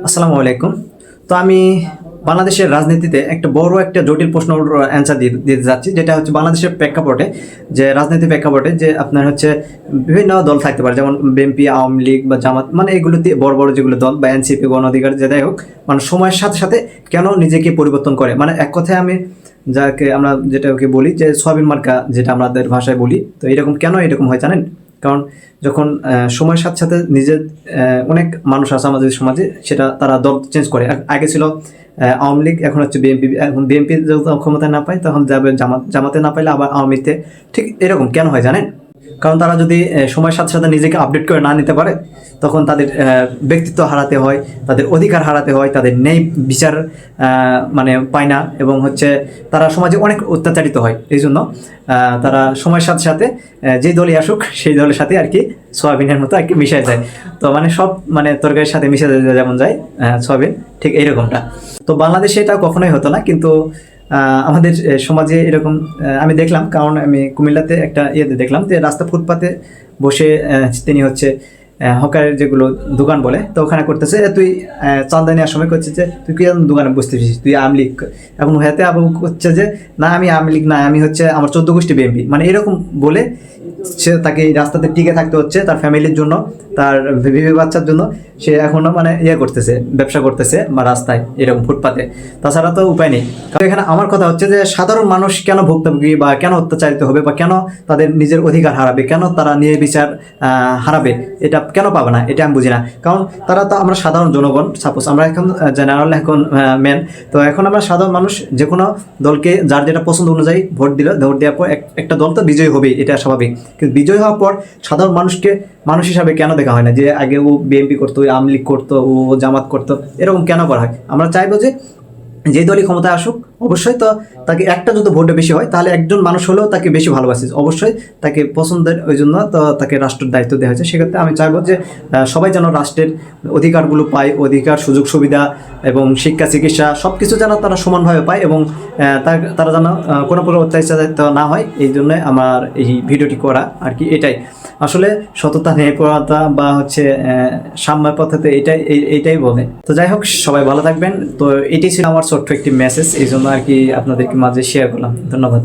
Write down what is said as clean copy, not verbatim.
আসসালামু আলাইকুম। তো আমি বাংলাদেশের রাজনীতিতে একটা জটিল প্রশ্নের অ্যান্সার দিতে যাচ্ছি, যেটা হচ্ছে বাংলাদেশের প্রেক্ষাপটে, যে রাজনীতির প্রেক্ষাপটে যে আপনার হচ্ছে বিভিন্ন দল থাকতে পারে, যেমন বিএনপি, আওয়ামী লীগ বা জামাত, মানে এগুলোতে বড় বড় যেগুলো দল বা এনসিপি, গণ অধিকার, যেটাই হোক, মানে সময়ের সাথে সাথে কেন নিজেকে পরিবর্তন করে। মানে এক কথায় আমি যাকে আমরা যেটাকে বলি যে সোয়াবিন মার্কা, যেটা আমাদের ভাষায় বলি। তো এরকম কেন এরকম হয় জানেন? কারণ যখন সময়ের সাথে সাথে নিজের অনেক মানুষ আছে আমাদের সমাজে, সেটা তারা দল চেঞ্জ করে। আগে ছিল আওয়ামী লীগ, এখন হচ্ছে বিএনপি। এখন বিএনপি যখন ক্ষমতায় না পায় তখন যাবে জামাতে, না পাইলে আবার আওয়ামীতে। ঠিক এরকম কেন হয় জানেন? কারণ তারা যদি সময়ের সাথে সাথে নিজেকে আপডেট করে না নিতে পারে, তখন তাদের ব্যক্তিত্ব হারাতে হয়, তাদের অধিকার হারাতে হয়, তাদের ন্যায় বিচার মানে পায় না, এবং হচ্ছে তারা সমাজে অনেক অত্যাচারিত হয়। এই জন্য তারা সময়ের সাথে সাথে যেই দলই আসুক সেই দলের সাথে আর কি সোয়াবিনের মতো আর কি মিশে যায়। তো মানে সব মানে তরকারির সাথে মিশে যায়, যেমন যায় সোয়াবিন, ঠিক এইরকমটা। তো বাংলাদেশে এটা কখনোই হতো না, কিন্তু আমাদের সমাজে এরকম আমি দেখলাম। কারণ আমি কুমিল্লাতে একটা ইয়েতে দেখলাম যে রাস্তা ফুটপাতে বসে তিনি হচ্ছে হকারের যেগুলো দোকান বলে, তো ওখানে করতেছে, তুই চাঁদা নেওয়ার সময় করছে যে তুই কি দোকানে বসতেছিস, তুই আওয়ামী লীগ। এখন হাতে আবু করছে যে না, আমি আওয়ামী লীগ না, আমি হচ্ছে আমার 14 গোষ্ঠী বিএনপি, মানে এরকম বলে সে তাকে এই রাস্তাতে টিকে থাকতে হচ্ছে তার ফ্যামিলির জন্য, তার বিবি বাচ্চার জন্য। সে এখনো মানে করতেছে, ব্যবসা করতেছে বা রাস্তায় এরকম ফুটপাতে, তাছাড়া তো উপায় নেই। কারণ এখানে আমার কথা হচ্ছে যে সাধারণ মানুষ কেন ভুক্তভোগী বা কেন অত্যাচারিত হবে বা কেন তাদের নিজের অধিকার হারাবে, কেন তারা ন্যায় বিচার হারাবে, এটা কেন পাবে না, এটা আমি বুঝি না। কারণ তারা তো আমরা সাধারণ জনগণ, সাপোজ আমরা এখন জেনারেল, এখন মেন। তো এখন আমরা সাধারণ মানুষ যে কোনো দলকে যার যেটা পছন্দ অনুযায়ী ভোট দেওয়ার পর একটা দল তো বিজয়ী হবেই, এটা স্বাভাবিক। কিন্তু বিজয় হওয়ার পর সাধারণ মানুষকে মানুষ হিসাবে কেন দেখা হয় না? যে আগে ও বিএনপি করতো, আওয়ামী লীগ করতো, ও জামাত করতো, এরকম কেন করা হয়? আমরা চাইবো যে যে দলই ক্ষমতায় আসুক, অবশ্যই তো তাকে একটা যদি ভোটে বেশি হয়, তাহলে একজন মানুষ হলেও তাকে বেশি ভালোবাসে, অবশ্যই তাকে পছন্দের, ওই জন্য তো তাকে রাষ্ট্রের দায়িত্ব দেওয়া হয়েছে। সেক্ষেত্রে আমি চাইবো যে সবাই যেন রাষ্ট্রের অধিকারগুলো পায়, অধিকার, সুযোগ সুবিধা এবং শিক্ষা, চিকিৎসা সব কিছু যেন তারা সমানভাবে পায়, এবং তারা যেন কোনো প্রকার অত্যাচারিত না হয়। এই জন্য আমার এই ভিডিওটি করা আর কি। এটাই আসলে সততা, ন্যায়পরায়ণতা বা হচ্ছে সাম্যের পথে এইটাই বলে। তো যাই হোক, সবাই ভালো থাকবেন। তো এটাই ছিল আমার ছোট্ট একটি মেসেজ, এই জন্য আর কি আপনাদেরকে মাঝে শেয়ার করলাম। ধন্যবাদ।